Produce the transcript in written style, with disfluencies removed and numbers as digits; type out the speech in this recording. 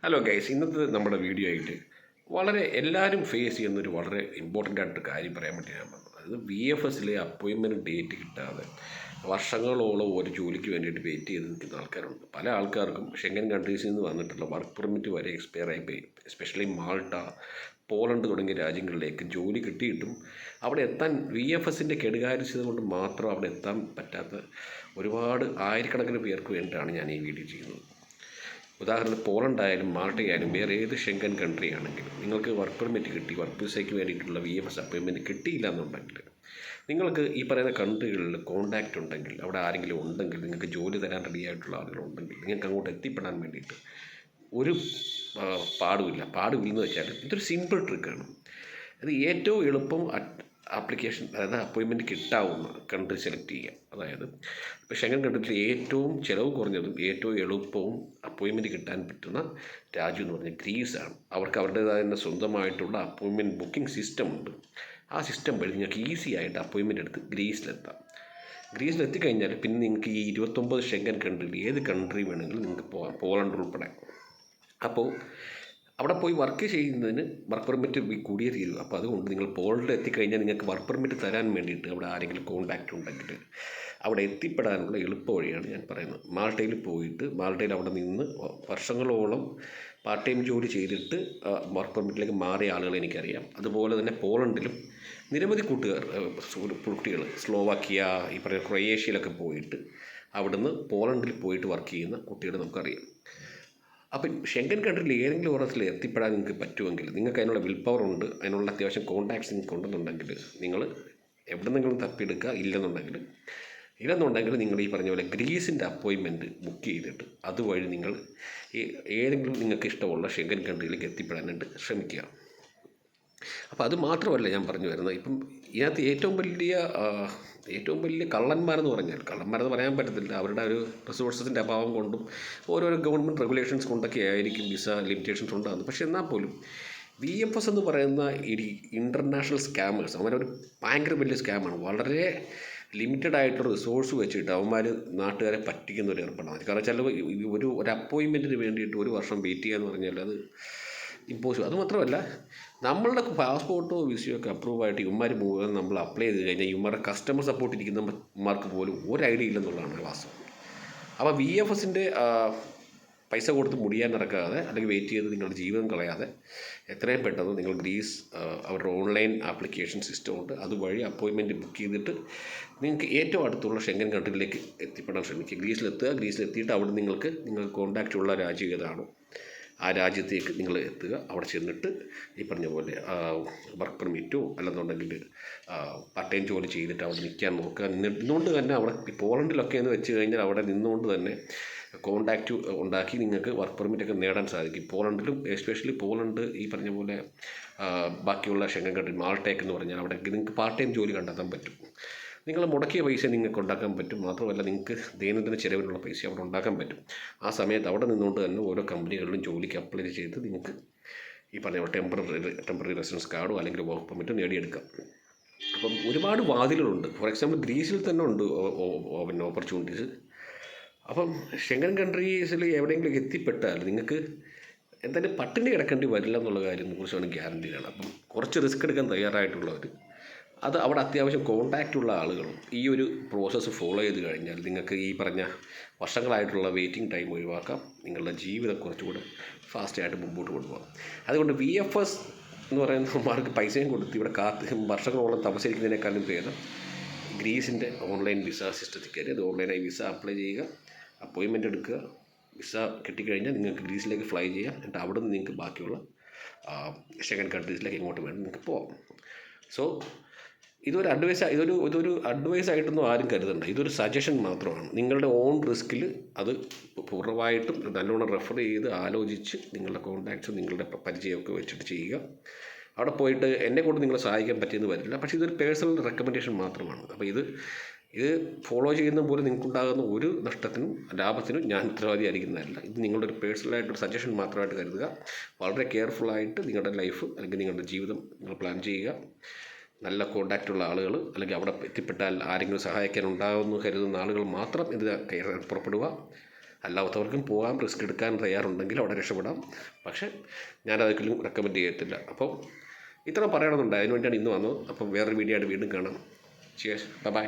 Hello guys, ഇന്നത്തെ നമ്മുടെ video ആയിട്ട് വളരെ എല്ലാവരും ഫേസ് ചെയ്യുന്നൊരു വളരെ ഇമ്പോർട്ടൻ്റ് ആയിട്ടൊരു കാര്യം പറയാൻ വേണ്ടി ഞാൻ വന്നത്. അത് VFSലെ അപ്പോയിൻമെൻറ്റ് ഡേറ്റ് കിട്ടാതെ വർഷങ്ങളോളം ഒരു ജോലിക്ക് വേണ്ടിയിട്ട് വെയിറ്റ് ചെയ്ത് നിൽക്കുന്ന ആൾക്കാരുണ്ട്. പല ആൾക്കാർക്കും ഷെങ്കൻ കൺട്രീസിൽ നിന്ന് വന്നിട്ടുള്ള വർക്ക് പെർമിറ്റ് വരെ എക്സ്പയർ ആയിപ്പോയി. എസ്പെഷ്യലി മാൾട്ട, പോളണ്ട് തുടങ്ങിയ രാജ്യങ്ങളിലേക്ക് ജോലി കിട്ടിയിട്ടും അവിടെ എത്താൻ VFSൻ്റെ കെടുകാര്യസ്ഥത കൊണ്ട് മാത്രം അവിടെ എത്താൻ പറ്റാത്ത ഒരുപാട് ആയിരക്കണക്കിന് പേർക്ക് വേണ്ടിയിട്ടാണ് ഞാൻ ഈ വീഡിയോ ചെയ്യുന്നത്. ഉദാഹരണത്തിന് പോളണ്ടായാലും മാൾട്ടയായാലും വേറെ ഏത് ഷെങ്കൻ കൺട്രി ആണെങ്കിലും നിങ്ങൾക്ക് വർക്ക് പെർമിറ്റ് കിട്ടി, വർക്ക് വിസയ്ക്ക് വേണ്ടിയിട്ടുള്ള VFS അപ്പോയിൻമെൻറ്റ് കിട്ടിയില്ല എന്നുണ്ടെങ്കിൽ നിങ്ങൾക്ക് ഈ പറയുന്ന കൺട്രികളിൽ കോൺടാക്റ്റ് ഉണ്ടെങ്കിൽ, അവിടെ ആരെങ്കിലും ഉണ്ടെങ്കിൽ, നിങ്ങൾക്ക് ജോലി തരാൻ റെഡിയായിട്ടുള്ള ആളുകളുണ്ടെങ്കിൽ നിങ്ങൾക്ക് അങ്ങോട്ട് എത്തിപ്പെടാൻ വേണ്ടിയിട്ട് ഒരു പാടുമില്ലെന്ന് വെച്ചാൽ ഇതൊരു സിമ്പിൾ ട്രിക്കാണ്. അത് ഏറ്റവും എളുപ്പം ആപ്ലിക്കേഷൻ, അതായത് അപ്പോയിൻമെൻറ്റ് കിട്ടാവുന്ന കൺട്രി സെലക്ട് ചെയ്യുക. അതായത് ഇപ്പോൾ ഷെങ്കൻ കൺട്രിയിൽ ഏറ്റവും ചിലവ് കുറഞ്ഞതും ഏറ്റവും എളുപ്പവും അപ്പോയിൻമെൻറ്റ് കിട്ടാൻ പറ്റുന്ന രാജ്യം എന്ന് പറഞ്ഞാൽ ഗ്രീസാണ്. അവർക്ക് അവരുടേതായ തന്നെ സ്വന്തമായിട്ടുള്ള അപ്പോയിൻമെൻറ്റ് ബുക്കിംഗ് സിസ്റ്റം ഉണ്ട്. ആ സിസ്റ്റം വഴി നിങ്ങൾക്ക് ഈസി ആയിട്ട് അപ്പോയിൻമെൻറ്റ് എടുത്ത് ഗ്രീസിലെത്താം. ഗ്രീസിലെത്തിക്കഴിഞ്ഞാൽ പിന്നെ നിങ്ങൾക്ക് ഈ 29 ഷെങ്കൻ കൺട്രിയിൽ ഏത് കൺട്രി വേണമെങ്കിലും നിങ്ങൾക്ക് പോകാം, പോളണ്ട് ഉൾപ്പെടെ. അപ്പോൾ അവിടെ പോയി വർക്ക് ചെയ്യുന്നതിന് വർക്ക് പെർമിറ്റ് കൂടിയേ തീരും. അപ്പോൾ അതുകൊണ്ട് നിങ്ങൾ പോളണ്ടിൽ എത്തിക്കഴിഞ്ഞാൽ നിങ്ങൾക്ക് വർക്ക് പെർമിറ്റ് തരാൻ വേണ്ടിയിട്ട് അവിടെ ആരെങ്കിലും കോൺടാക്റ്റ് ഉണ്ടെങ്കിൽ അവിടെ എത്തിപ്പെടാനുള്ള എളുപ്പ വഴിയാണ് ഞാൻ പറയുന്നത്. മാൾട്ടയിൽ അവിടെ നിന്ന് വർഷങ്ങളോളം പാർട്ട് ടൈം ജോലി ചെയ്തിട്ട് വർക്ക് പെർമിറ്റിലേക്ക് മാറിയ ആളുകൾ എനിക്കറിയാം. അതുപോലെ തന്നെ പോളണ്ടിലും നിരവധി കുട്ടികൾ സ്ലോവാക്കിയ, ഈ പറയുന്ന ക്രൊയേഷ്യയിലൊക്കെ പോയിട്ട് അവിടുന്ന് പോളണ്ടിൽ പോയിട്ട് വർക്ക് ചെയ്യുന്ന കുട്ടികളെ നമുക്കറിയാം. അപ്പം ഷെങ്കൻ കൺട്രിയിൽ ഏതെങ്കിലും ഒരെണ്ണത്തിൽ എത്തിപ്പെടാൻ നിങ്ങൾക്ക് പറ്റുമെങ്കിൽ, നിങ്ങൾക്ക് അതിനുള്ള വിൽ പവർ ഉണ്ട്, അതിനുള്ള അത്യാവശ്യം കോൺടാക്ട്സ് നിങ്ങൾക്ക് ഉണ്ടെന്നുണ്ടെങ്കിൽ നിങ്ങൾ എവിടെ നിന്നെങ്കിലും തപ്പിയെടുക്കുക. ഇല്ലെന്നുണ്ടെങ്കിൽ നിങ്ങൾ ഈ പറഞ്ഞ പോലെ ഗ്രീസിൻ്റെ അപ്പോയിൻമെൻറ്റ് ബുക്ക് ചെയ്തിട്ട് അതുവഴി നിങ്ങൾ ഏതെങ്കിലും നിങ്ങൾക്ക് ഇഷ്ടമുള്ള ഷെങ്കൻ കൺട്രിയിലേക്ക് എത്തിപ്പെടാനായിട്ട് ശ്രമിക്കുക. അപ്പോൾ അത് മാത്രമല്ല ഞാൻ പറഞ്ഞു വരുന്നത്, ഇപ്പം ഇതിനകത്ത് ഏറ്റവും വലിയ കള്ളന്മാരെന്ന് പറയാൻ പറ്റത്തില്ല. അവരുടെ ഒരു റിസോഴ്സസിൻ്റെ അഭാവം കൊണ്ടും ഓരോരോ ഗവൺമെൻറ് റെഗുലേഷൻസ് കൊണ്ടൊക്കെ ആയിരിക്കും വിസ ലിമിറ്റേഷൻസ് ഉണ്ടാകുന്നത്. പക്ഷേ എന്നാൽ പോലും VFS എന്ന് പറയുന്ന ഈ ഇൻ്റർനാഷണൽ സ്കാമേഴ്സ് അവരൊരു ഭയങ്കര വലിയ സ്കാമാണ്. വളരെ ലിമിറ്റഡ് ആയിട്ടുള്ള റിസോഴ്സ് വെച്ചിട്ട് അവന്മാർ നാട്ടുകാരെ പറ്റിക്കുന്ന ഒരു ഏർപ്പാടാണ്. കാരണം ചില ഒരു അപ്പോയിൻമെൻറ്റിന് വേണ്ടിയിട്ട് ഒരു വർഷം വെയിറ്റ് ചെയ്യുക എന്ന് പറഞ്ഞാൽ അത് ഇമ്പോസിബിൾ. അതുമാത്രമല്ല, നമ്മളുടെ പാസ്പോർട്ടോ വിസയോ ഒക്കെ അപ്രൂവ് ആയിട്ട് ഇവന്മാർ മുഴുവൻ നമ്മൾ അപ്ലൈ ചെയ്ത് കഴിഞ്ഞാൽ ഇവന്മാരുടെ കസ്റ്റമർ സപ്പോർട്ട് ഇരിക്കുന്നവന്മാർക്ക് പോലും ഒരു ഐഡിയ ഇല്ലെന്നുള്ളതാണ് വാസ്തവം. അപ്പോൾ VFSൻ്റെ പൈസ കൊടുത്ത് മുടിയാൻ നടക്കാതെ അല്ലെങ്കിൽ വെയിറ്റ് ചെയ്ത് നിങ്ങളുടെ ജീവിതം കളയാതെ എത്രയും പെട്ടെന്ന് നിങ്ങൾ ഗ്രീസ് അവരുടെ ഓൺലൈൻ ആപ്ലിക്കേഷൻ സിസ്റ്റം ഉണ്ട്, അതുവഴി അപ്പോയിൻമെൻറ്റ് ബുക്ക് ചെയ്തിട്ട് നിങ്ങൾക്ക് ഏറ്റവും അടുത്തുള്ള ഷെങ്കൻ കൺട്രിയിലേക്ക് എത്തിപ്പെടാൻ ശ്രമിക്കുക. ഗ്രീസിലെത്തിയിട്ട് അവിടെ നിങ്ങൾക്ക് കോൺടാക്റ്റ് ഉള്ള രാജ്യം ഏതാണോ ആ രാജ്യത്തേക്ക് നിങ്ങൾ എത്തുക. അവിടെ ചെന്നിട്ട് ഈ പറഞ്ഞ പോലെ വർക്ക് പെർമിറ്റോ അല്ലെന്നുണ്ടെങ്കിൽ പാർട്ട് ടൈം ജോലി ചെയ്തിട്ട് അവിടെ നിൽക്കാൻ നോക്കുക. നിന്നുകൊണ്ട് തന്നെ അവിടെ പോളണ്ടിലൊക്കെ എന്ന് വെച്ച് കഴിഞ്ഞാൽ അവിടെ നിന്നുകൊണ്ട് തന്നെ കോൺടാക്റ്റ് ഉണ്ടാക്കി നിങ്ങൾക്ക് വർക്ക് പെർമിറ്റൊക്കെ നേടാൻ സാധിക്കും. പോളണ്ടിലും എസ്പെഷ്യലി പോളണ്ട് ഈ പറഞ്ഞ പോലെ ബാക്കിയുള്ള ഷെങ്കൻ കൺട്രി മാൾട്ടയൊക്കെ എന്ന് പറഞ്ഞാൽ അവിടെ നിങ്ങൾക്ക് പാർട്ട് ടൈം ജോലി കണ്ടെത്താൻ പറ്റും. നിങ്ങൾ മുടക്കിയ പൈസ നിങ്ങൾക്ക് ഉണ്ടാക്കാൻ പറ്റും. മാത്രമല്ല നിങ്ങൾക്ക് ദൈനംദിന ചിലവിനുള്ള പൈസ അവിടെ ഉണ്ടാക്കാൻ പറ്റും. ആ സമയത്ത് അവിടെ നിന്നുകൊണ്ട് തന്നെ ഓരോ കമ്പനികളിലും ജോലിക്ക് അപ്ലൈ ചെയ്ത് നിങ്ങൾക്ക് ഈ പറഞ്ഞ ടെമ്പററി റെസിഡൻസ് കാർഡോ അല്ലെങ്കിൽ വർക്ക് പെർമിറ്റോ നേടിയെടുക്കാം. അപ്പം ഒരുപാട് വാതിലുകളുണ്ട്. ഫോർ എക്സാമ്പിൾ ഗ്രീസിൽ തന്നെ ഉണ്ട് പിന്നെ ഓപ്പർച്യൂണിറ്റീസ്. അപ്പം ഷെങ്കൻ കൺട്രീസിൽ എവിടെയെങ്കിലും എത്തിപ്പെട്ടാൽ നിങ്ങൾക്ക് എന്തായാലും പട്ടിണി കിടക്കേണ്ടി വരില്ല എന്നുള്ള കാര്യത്തെക്കുറിച്ചാണ് ഗ്യാരണ്ടിയാണ്. അപ്പം കുറച്ച് റിസ്ക് എടുക്കാൻ തയ്യാറായിട്ടുള്ളവർ, അത് അവിടെ അത്യാവശ്യം കോൺടാക്റ്റ് ഉള്ള ആളുകളും ഈ ഒരു പ്രോസസ്സ് ഫോളോ ചെയ്ത് കഴിഞ്ഞാൽ നിങ്ങൾക്ക് ഈ പറഞ്ഞ വർഷങ്ങളായിട്ടുള്ള വെയിറ്റിംഗ് ടൈം ഒഴിവാക്കാം. നിങ്ങളുടെ ജീവിതം കുറച്ചുകൂടെ ഫാസ്റ്റായിട്ട് മുമ്പോട്ട് കൊണ്ടുപോകാം. അതുകൊണ്ട് VFS എന്ന് പറയുന്നവർക്ക് പൈസയും കൊടുത്ത് ഇവിടെ വർഷങ്ങളോളം താമസിക്കുന്നതിനേക്കാളും ഭേദം ഗ്രീസിൻ്റെ ഓൺലൈൻ വിസ സിസ്റ്റത്തിൽ കയറി അത് ഓൺലൈനായി വിസ അപ്ലൈ ചെയ്യുക, അപ്പോയിൻമെൻറ്റ് എടുക്കുക. വിസ കിട്ടിക്കഴിഞ്ഞാൽ നിങ്ങൾക്ക് ഗ്രീസിലേക്ക് ഫ്ലൈ ചെയ്യാം. എന്നിട്ട് അവിടെ നിന്ന് നിങ്ങൾക്ക് ബാക്കിയുള്ള ഷെങ്കൻ കൺട്രീസിലേക്ക് എങ്ങോട്ട് വേണം നിങ്ങൾക്ക് പോകാം. സോ ഇതൊരു അഡ്വൈസ് ആയിട്ടൊന്നും ആരും കരുതണ്ട. ഇതൊരു സജഷൻ മാത്രമാണ്. നിങ്ങളുടെ ഓൺ റിസ്കിൽ അത് പൂർണ്ണമായിട്ടും നല്ലോണം റെഫർ ചെയ്ത് ആലോചിച്ച് നിങ്ങളുടെ കോൺടാക്ട്സും നിങ്ങളുടെ പരിചയമൊക്കെ വെച്ചിട്ട് ചെയ്യുക. അവിടെ പോയിട്ട് എന്നെക്കൊണ്ട് നിങ്ങളെ സഹായിക്കാൻ പറ്റിയെന്ന് വരില്ല, പക്ഷേ ഇതൊരു പേഴ്സണൽ റെക്കമെൻഡേഷൻ മാത്രമാണ്. അപ്പോൾ ഇത് ഫോളോ ചെയ്യുന്ന പോലെ നിങ്ങൾക്കുണ്ടാകുന്ന ഒരു നഷ്ടത്തിനും ലാഭത്തിനും ഞാൻ ഉത്തരവാദിയായിരിക്കുന്നതല്ല. ഇത് നിങ്ങളുടെ ഒരു പേഴ്സണലായിട്ടൊരു സജഷൻ മാത്രമായിട്ട് കരുതുക. വളരെ കെയർഫുള്ളായിട്ട് നിങ്ങളുടെ ലൈഫ് അല്ലെങ്കിൽ നിങ്ങളുടെ ജീവിതം നിങ്ങൾ പ്ലാൻ ചെയ്യുക. നല്ല കോൺടാക്റ്റുള്ള ആളുകൾ അല്ലെങ്കിൽ അവിടെ എത്തിപ്പെട്ടാൽ ആരെങ്കിലും സഹായിക്കാൻ ഉണ്ടാകുമെന്ന് കരുതുന്ന ആളുകൾ മാത്രം ഇത് പുറപ്പെടുക. അല്ലാത്തവർക്കും പോകാം, റിസ്ക് എടുക്കാൻ തയ്യാറുണ്ടെങ്കിൽ അവിടെ രക്ഷപ്പെടാം. പക്ഷേ ഞാനതൊരിക്കലും റെക്കമെൻഡ് ചെയ്യത്തില്ല. അപ്പോൾ ഇത്ര പറയണമെന്നുണ്ട്, അതിന് വേണ്ടിയാണ് ഇന്ന് വന്നത്. അപ്പം വേറൊരു വീഡിയോ ആയിട്ട് വീണ്ടും കാണാം. Cheers, by.